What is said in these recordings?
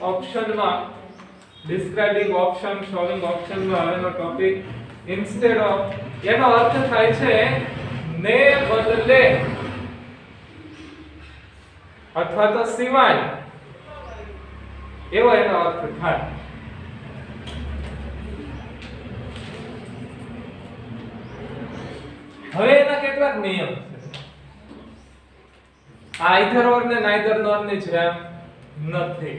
Option में describing option showing option में आवेलो topic instead of एनो अर्थ थाय छे ने बदले अथवा तो सिवाय एवो एनो अर्थ थाय। હવે એના કેટલાક નિયમ છે આ આઈધર ઓર ને નાઈધર નોર ની જેમ નથી।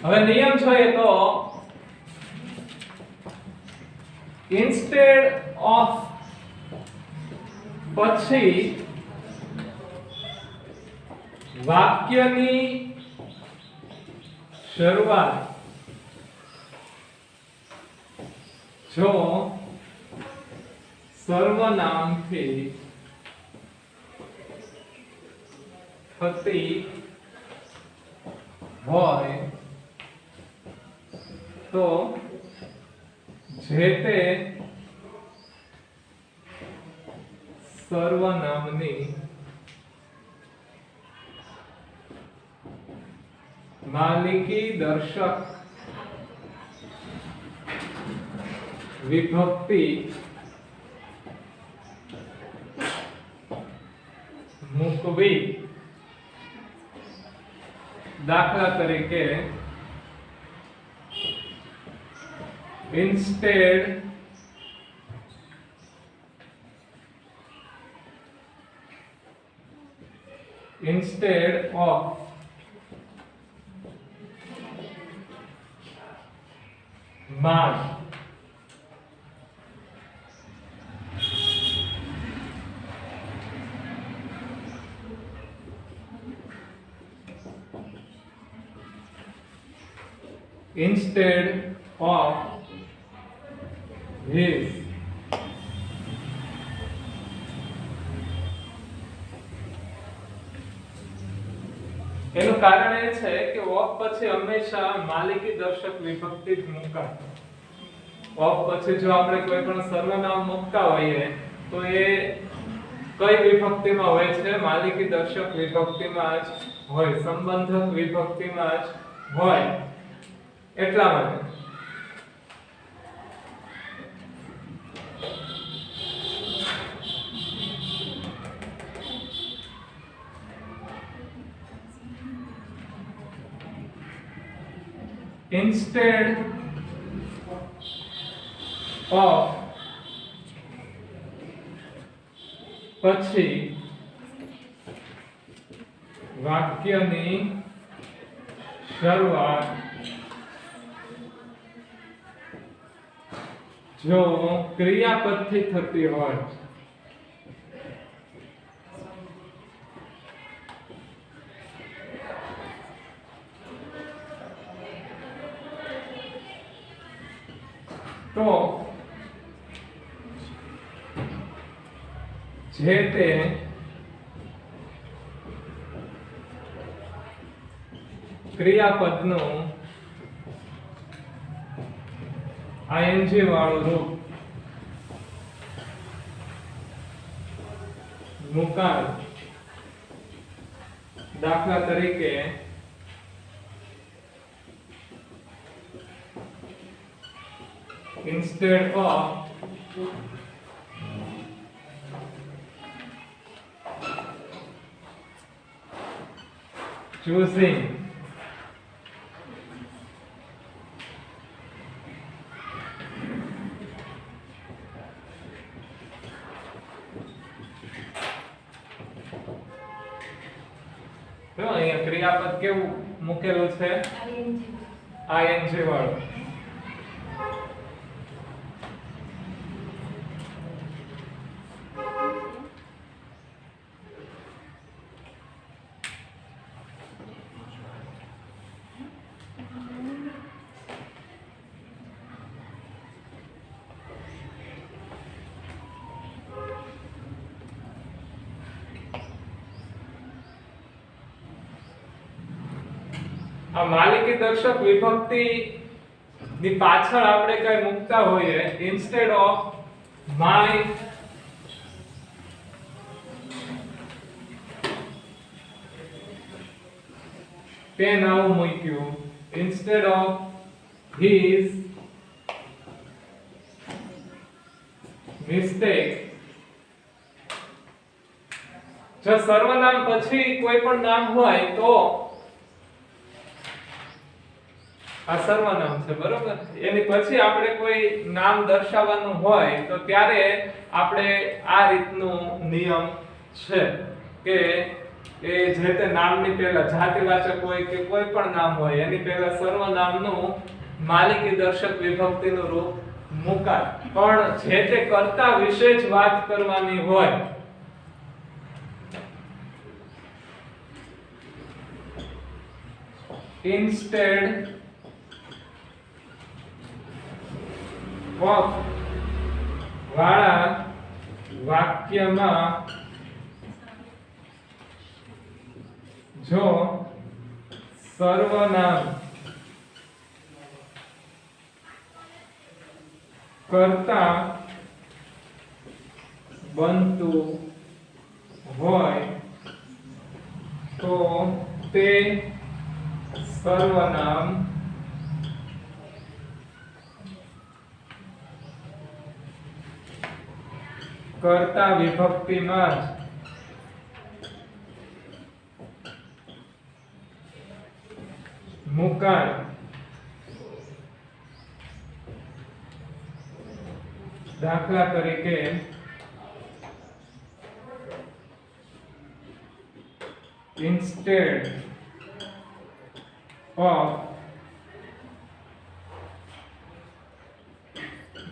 હવે નિયમ જોઈએ તો instead of પછી વાક્યની શરૂઆત જો सर्वनामથી થતી હોય તો જે તે સર્વનામની માલિકી દર્શક વિભક્તિ મૂકવી। દાખલા તરીકે instead of my instead of his એનું કારણ એ છે કે ઓફ પછી હંમેશા માલિકી દર્શક વિભક્તિ જ મુકાય। ઓફ પછી જો આપણે કોઈ પણ સર્વનામ મુકતા હોઈએ તો એ કઈ વિભક્તિમાં હોય છે માલિકી દર્શક વિભક્તિમાં જ હોય સંબંધક વિભક્તિમાં જ હોય એટલા માટે। instead of પછી વાક્યની શરૂઆત જો ક્રિયાપદથી થતી હોય तो जे ते क्रियापदનું आईएनजी वाળું રૂપ મુકાય। દાખલા તરીકે instead of choosing તો અહીંયા ક્રિયાપદ કેવું મૂકેલું છે આઈએનજી વાળું। આ માલિકી દર્શક વિભક્તિ ની પાછળ આપણે કઈ મૂકતા હોઈએ instead of my પેન આવું મૂક્યું, instead of his mistake. જો સર્વનામ પછી કોઈ પણ નામ હોય તો આ સર્વનામ છે, બરોબર? એની પછી આપણે કોઈ નામ દર્શાવવાનું હોય તો ત્યારે આપણે આ રીતનો નિયમ છે કે એ જે તે નામની પહેલા જાતિવાચક હોય કે કોઈ પણ નામ હોય એની પહેલા સર્વનામનું માલિકી દર્શક વિભક્તિનું રૂપ મુકાય. પણ જે તે કર્તા વિશે જ વાત કરવાની હોય instead of વાળા વાક્યમાં જો સર્વનામ કરતા બનતું હોય તો તે સર્વનામ કર્તા વિભક્તિમાં જ મુકાય. દાખલા તરીકે instead of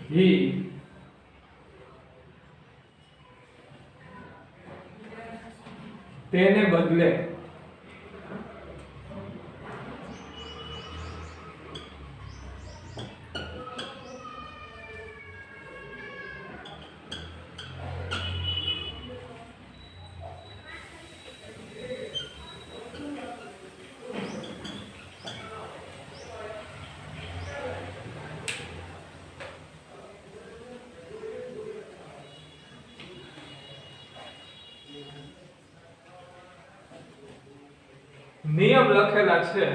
he તેને બદલે નિયમ લખેલા છે.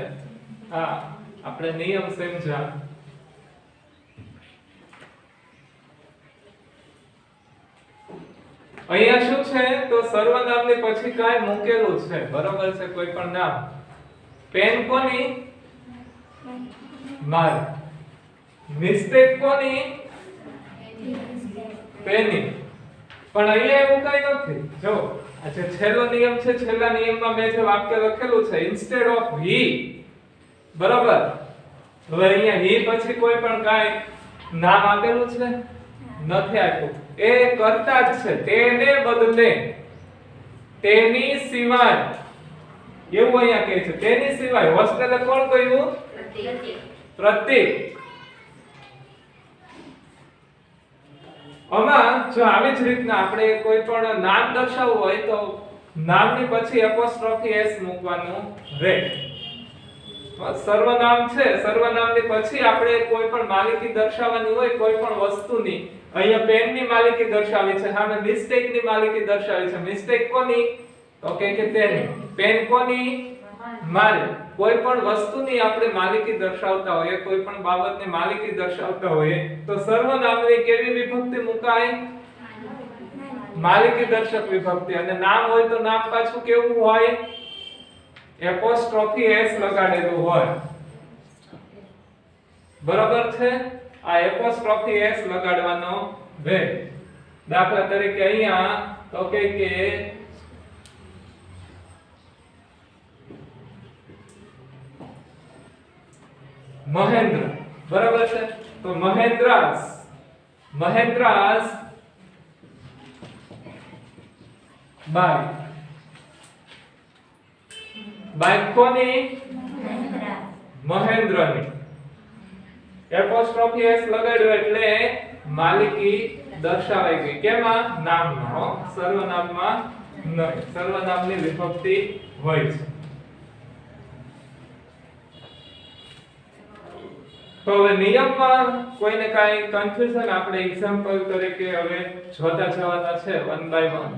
હા, આપણે નિયમ સમજ્યા. અહીંયા શું છે તો સર્વનામની પછી કાંઈ મૂકેલું છે, બરોબર છે? કોઈ પણ નામ. પેન કોની? મારી. મિસ્ટેક કોની? પેની. પણ અહીંયા એવું કઈ નથી. જો આ જે છેલ્લો નિયમ છે, છેલ્લા નિયમમાં મેં જે વાક્ય લખેલું છે instead of he, બરાબર? હવે અહીંયા he પછી કોઈ પણ કાંઈ નામ આપેલું છે? નથી આપ્યું. એ કર્તા જ છે. તેને બદલે, તેની સિવાય, એવું અહીંયા કહે છે. તેની સિવાય હોસ્ટેલે કોણ કહ્યું? પ્રતીક. આમાં જો આવી જ રીતના આપણે કોઈ પણ નામ દર્શાવવું હોય તો નામની પછી એપોસ્ટ્રોફી s મૂકવાનું રહે. સર્વનામ છે, સર્વનામની પછી આપણે કોઈ પણ માલિકી દર્શાવવાની હોય કોઈ પણ વસ્તુની. અહીંયા પેનની માલિકી દર્શાવી છે, સામે મિસ્ટેકની માલિકી દર્શાવી છે. મિસ્ટેક કોની? તો કે તેની. પેન કોની? મારી. કોઈ પણ વસ્તુની આપણે માલિકી દર્શાવતા હોઈએ, કોઈ પણ બાબતની માલિકી દર્શાવતા હોઈએ તો સર્વનામની કેવી વિભક્તિ મુકાય? માલિકી દર્શક વિભક્તિ. અને નામ હોય તો નામ પાછું કેવું હોય? એપોસ્ટ્રોફી s લગાડેલું હોય. બરાબર છે? આ એપોસ્ટ્રોફી s લગાડવાનો વે. દાખલા તરીકે અહીંયા તો કે મહેન્દ્ર, બરાબર છે? તો મહેન્દ્રાસ બાઇક. બાઇક કોની? મહેન્દ્રની. એપોસ્ટ્રોફી s લગાડ્યો એટલે માલિકી દર્શાવાઈ ગઈ. કેમાં? નામમાં. સર્વનામમાં નહીં. સર્વનામની વિભક્તિ હોય છે. તો હવે નિયમમાં કોઈને કાઈ કન્ફ્યુઝન આપણે એક્ઝામ્પલ તરીકે હવે જોતા જવાના છે વન બાય વન.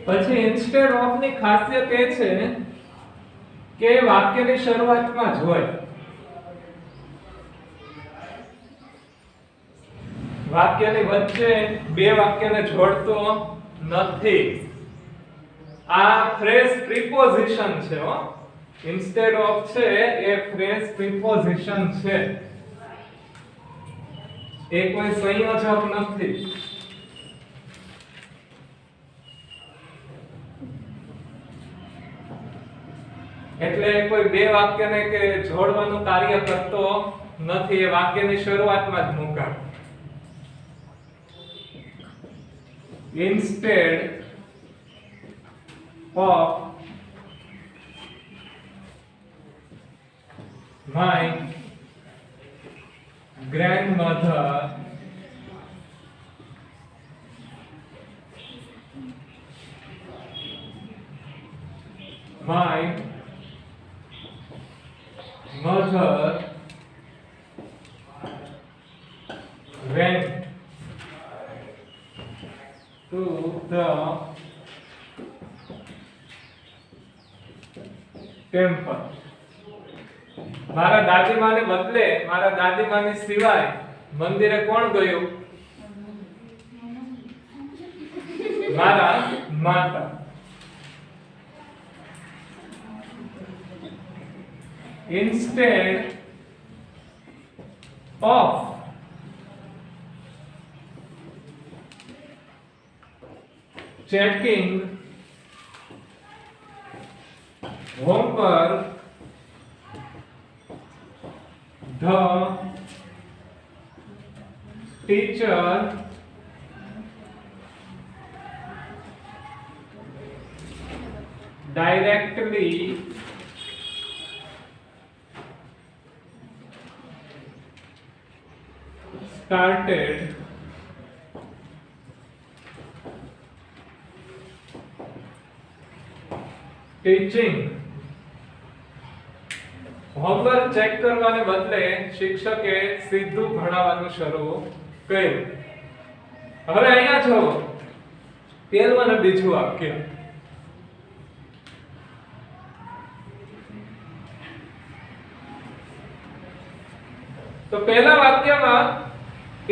પછી ઇન્સ્ટેડ ઓફ ની ખાસિયત એ છે કે વાક્યની શરૂઆતમાં જ હોય. વાક્યની વચ્ચે બે વાક્યને જોડતો નથી. આ ફ્રેઝ પ્રિપોઝિશન છે હો. ઇન્સ્ટેડ ઓફ છે એ ફ્રેઝ પ્રિપોઝિશન છે, એ કોઈ સંયોજક નથી. એટલે કોઈ બે વાક્યને કે જોડવાનું કાર્ય કરતો નથી, એ વાક્યની શરૂઆતમાં જ મુકાય. Instead of my grandmother my mother went to the temple. મારા દાદીમાને બદલે, મારા દાદીમાની સિવાય મંદિરે કોણ ગયું? મારા માતા. Instead of checking homework, the teacher directly started teaching. Homework check કરવાને બદલે શિક્ષકે સીધું ભણાવવાનું શરૂ કર્યું. હવે અહીંયા જો પહેલું અને બીજું વાક્ય. તો પહેલા વાક્યમાં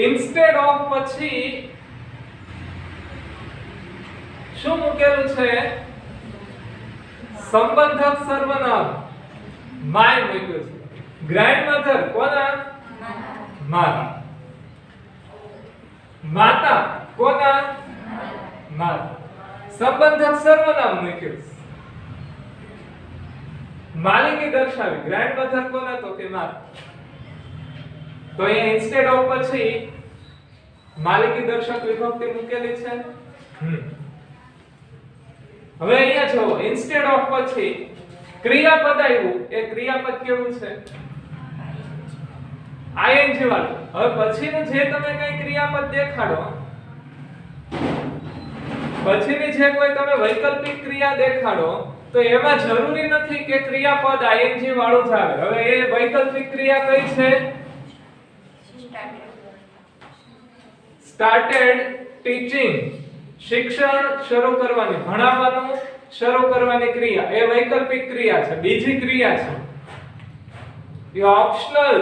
ઇન્સ્ટેડ ઓફ પછી શું મૂકેલું છે? સંબંધક સર્વનામ માય મૂક્યું છે. ગ્રેન્ડમધર કોના? માતા. માતા કોના? માતા. સંબંધક સર્વનામ મૂક્યું છે. માલિકી દર્શાવી. ગ્રેન્ડમધર કોના? તો કે માતા. તો અહીંયા ઇન્સ્ટેડ ઓફ પછી માલિકી દર્શક વિભક્તિ મૂકેલી છે. હવે અહીંયા જો ઇન્સ્ટેડ ઓફ પછી ક્રિયાપદ આવ્યું. એ ક્રિયાપદ કેવું છે? આઈએનજી વાળું. હવે પછીનું જે તમે કઈ ક્રિયાપદ દેખાડો, પછીની જે કોઈ તમે વૈકલ્પિક ક્રિયા દેખાડો, તો એમાં જરૂરી નથી કે ક્રિયાપદ આઈએનજી વાળું જ આવે. હવે એ વૈકલ્પિક ક્રિયા કઈ છે? Started teaching. શિક્ષણ શરૂ કરવાની, ભણાવવાનું શરૂ કરવાની ક્રિયા, એ વૈકલ્પિક ક્રિયા છે, બીજી ક્રિયા છે. એ ઓપ્શનલ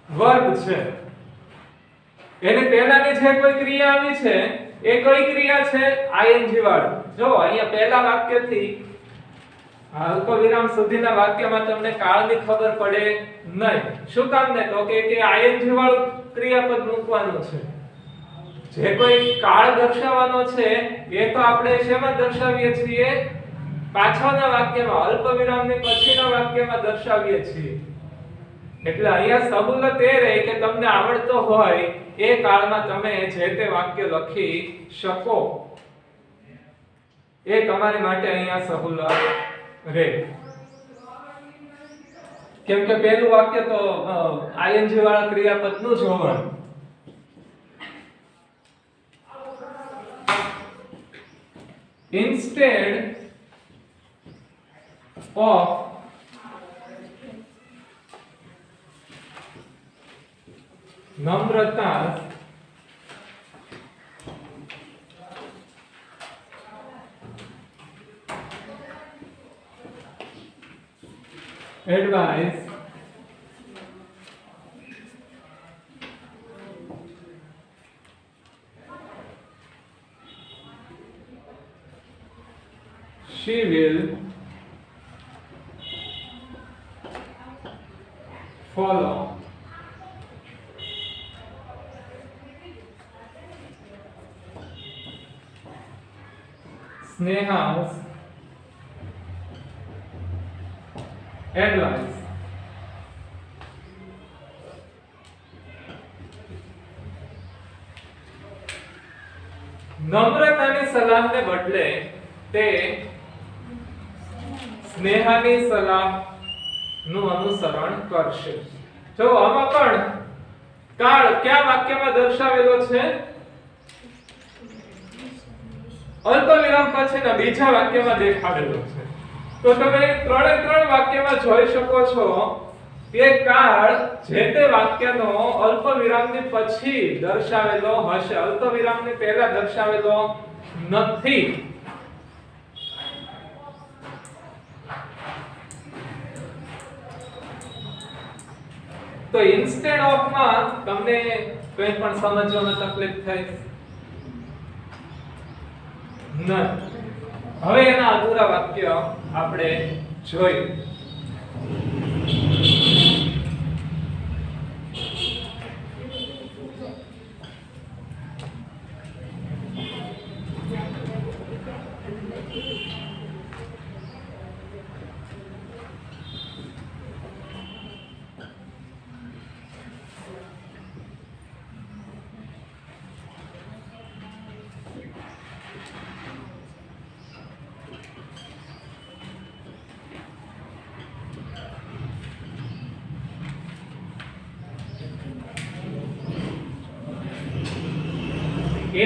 વર્બ છે. એની પહેલાની જે કોઈ ક્રિયા આવી છે એ કઈ ક્રિયા છે? આઈએનજી વાળી. જો અહીંયા પહેલા વાક્યથી અલ્પ વિરામ સુધીના વાક્યમાં તમને કાળની ખબર પડે નહીં. શું કામ ને? તો કે આઈએનજી વાળું ક્રિયાપદ મૂકવાનું છે. જે કોઈ કાળ દર્શાવવાનો છે એ તો આપણે શેમાં દર્શાવીએ છીએ? પાછળના વાક્યમાં, અલ્પ વિરામની પછીના વાક્યમાં દર્શાવીએ છીએ. એટલે અહીંયા સહુલત એ રહે કે તમને આવડતો હોય એ કાળમાં તમે જે તે વાક્ય લખી શકો. એ તમારી માટે અહીંયા સહુલત રહે. કેમ કે પહેલું વાક્ય તો આઈએનજી વાળા ક્રિયાપદનું જ હોવાનું. Instead of Namrata advice she will follow. Sneha's advice. નમ્રતાની સલાહને બદલે તે સ્નેહાની સલાહનું અનુસરણ કરશે. જો આમાં પણ કાળ કયા વાક્યમાં દર્શાવેલો છે? અલ્પ વિરામ પછીના બીજા વાક્યમાં દેખાડેલો છે. તો તમે ત્રણે ત્રણ વાક્યમાં જોઈ શકો છો કે કાળ જે તે વાક્યનો અલ્પ વિરામની પછી દર્શાવેલો હશે, અલ્પ વિરામની પહેલા દર્શાવેલો નથી. તો ઇન્સ્ટેડ ઓફ માં તમને કંઈ પણ સમજવામાં તકલીફ થઈ ન. હવે એના અધૂરા વાક્ય આપણે જોઈએ.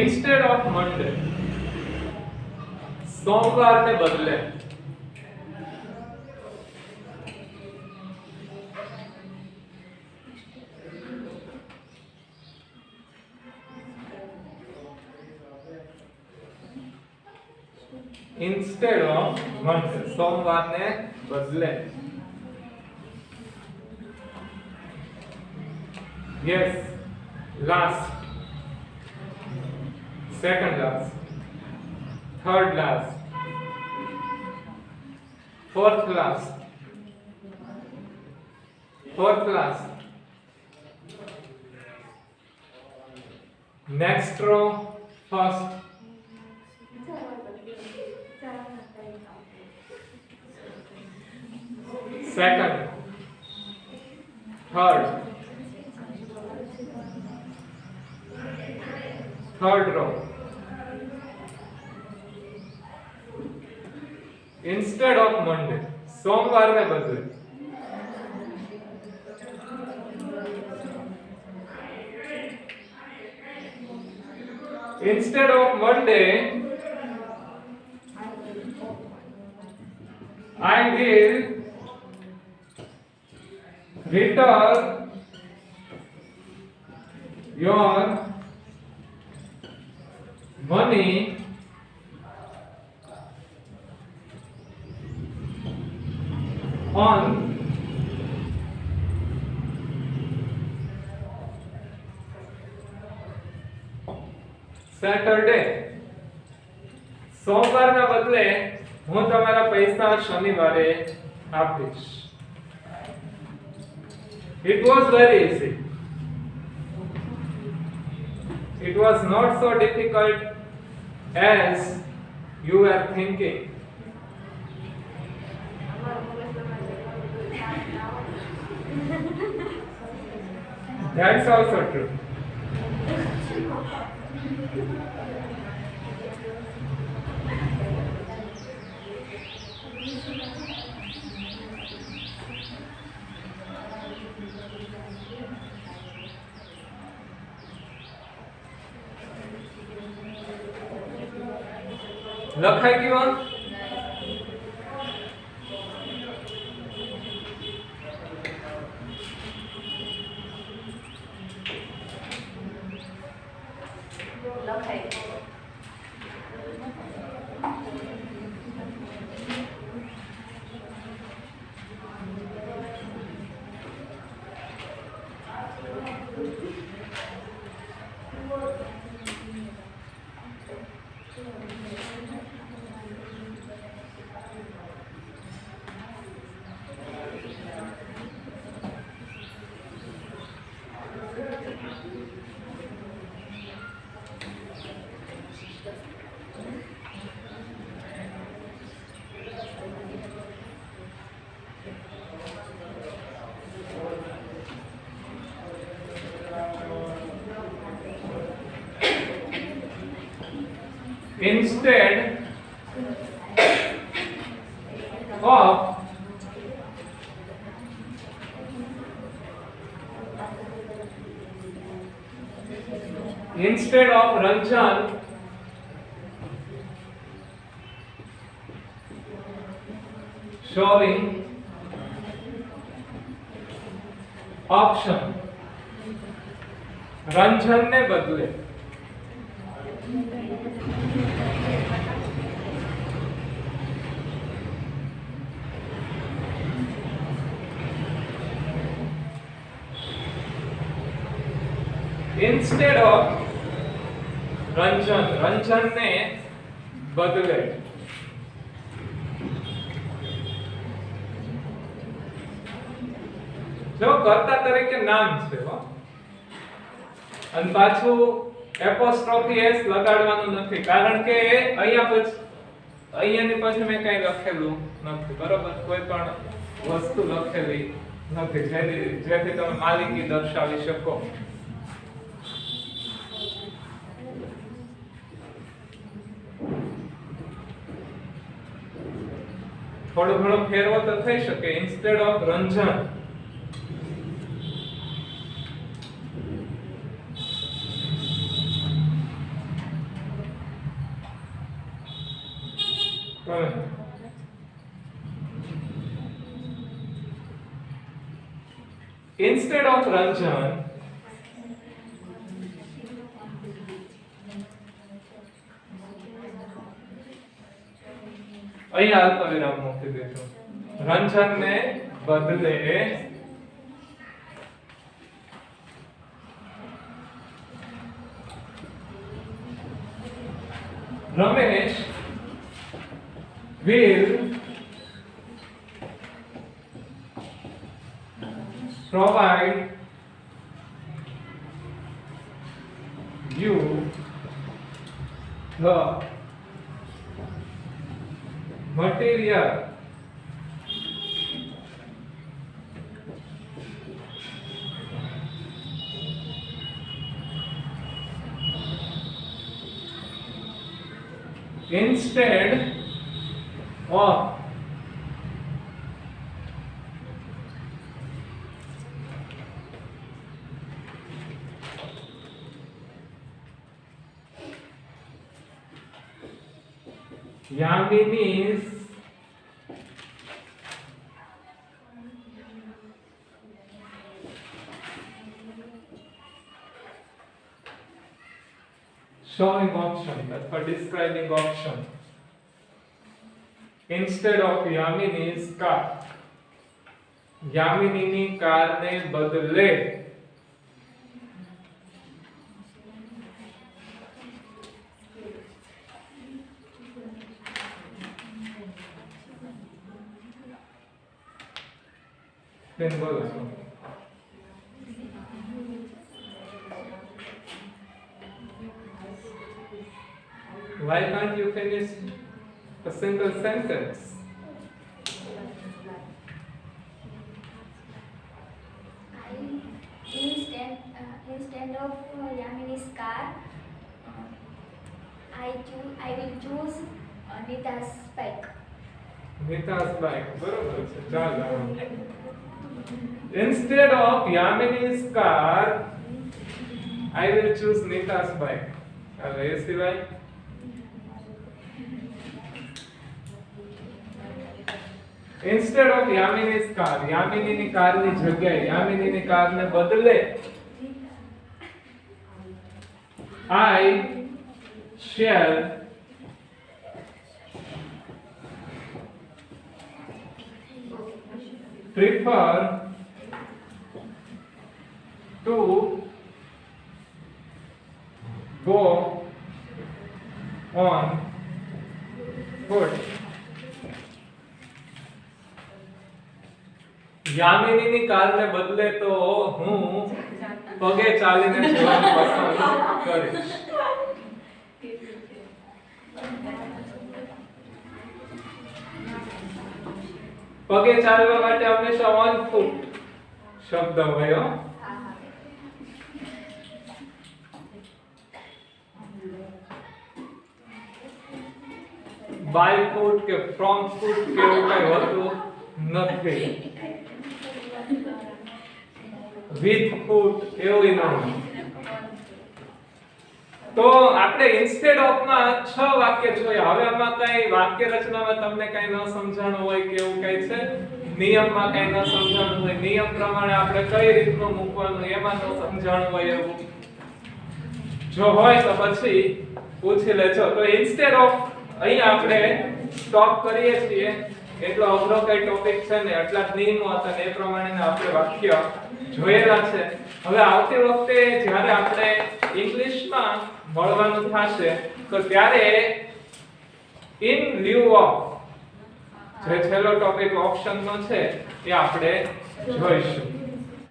Instead of Monday, सोमवार ने बदले Instead of Monday, सोमवार ने बदले. Yes, last. Second last, third last, fourth last, next row, first, second, third row. Instead of Monday, सोमवार में बदले. Instead of Monday, I will return your money on Saturday. સોમવારના બદલે હું તમારા પૈસા શનિવારે આપીશ. It was very easy. It was not so difficult as you were thinking. That's also true. લખાઈ ગયું instead of Ranjan showing option Ranjan ने बदले इंस्टेड ऑफ रंजन ने बदले जो कर्ता तरीके नाम છે હો અને પાછું એપોસ્ટ્રોફી એસ લગાડવાનું નથી કારણ કે અહીંયાની પછી મેં કઈ લખેલું નથી બરોબર કોઈ પણ વસ્તુ લખેલી નથી જેથી તમે માલિકી દર્શાવી શકો થોડો ઘણો ફેરવો તો થઈ શકે instead of Ranjan instead of Ranjan અહીંયા અલ્પવિરામ મૂકી દેજો રંજન ને બદલે Ramesh will provide you the material instead of Yamini's showing option, that's for describing option. Instead of Yamini's car, Yaminini car ने बदले then बोलो why can't you finish a single sentence? Instead of Yamini's car, I will choose Nita's bike. Nita's bike, बरोबर છે ચાલો Instead of Yamini's car, I will choose Nita's bike. હવે એ સિવાય Instead of Yamini's car, યામિનીની કારની જગ્યાએ યામિનીની કારને બદલે I shall prefer to go on foot. યામિનીની કારને બદલે તો હું પગે ચાલીને જવાનું પસંદ કરીશ. પગે ચાલવા માટે હંમેશા on foot શબ્દ હોય હો. by foot કે from foot કે એવું કઈ હોતું નથી. with foot એવું ન હોય. તો આપણે ઇન્સ્ટેડ ઓફ માં 6 વાક્ય જોયા. હવે આમાં કઈ વાક્ય રચનામાં તમને કઈ ન સમજાણું હોય કે એવું કઈ છે, નિયમમાં કઈ ન સમજાણું હોય, નિયમ પ્રમાણે આપણે કઈ રીતનું મૂકવાનું એમાં ન સમજાણું હોય એવું જો હોય તો પછી પૂછી લેજો. તો ઇન્સ્ટેડ ઓફ અહીં આપણે સ્ટોપ કરીએ છીએ. એટલો અઘરો કઈ ટોપિક છે ને, એટલા જ નિયમો હતા ને એ પ્રમાણેના આપણે વાક્ય જોયેલા છે. હવે આવતી વખતે જ્યારે આપણે ઇંગ્લિશમાં મળવાનું થશે તો ત્યારે ઇન લ્યુ ઓફ જે છેલ્લો ટોપિક ઓપ્શનનો છે એ આપણે જોઈશું.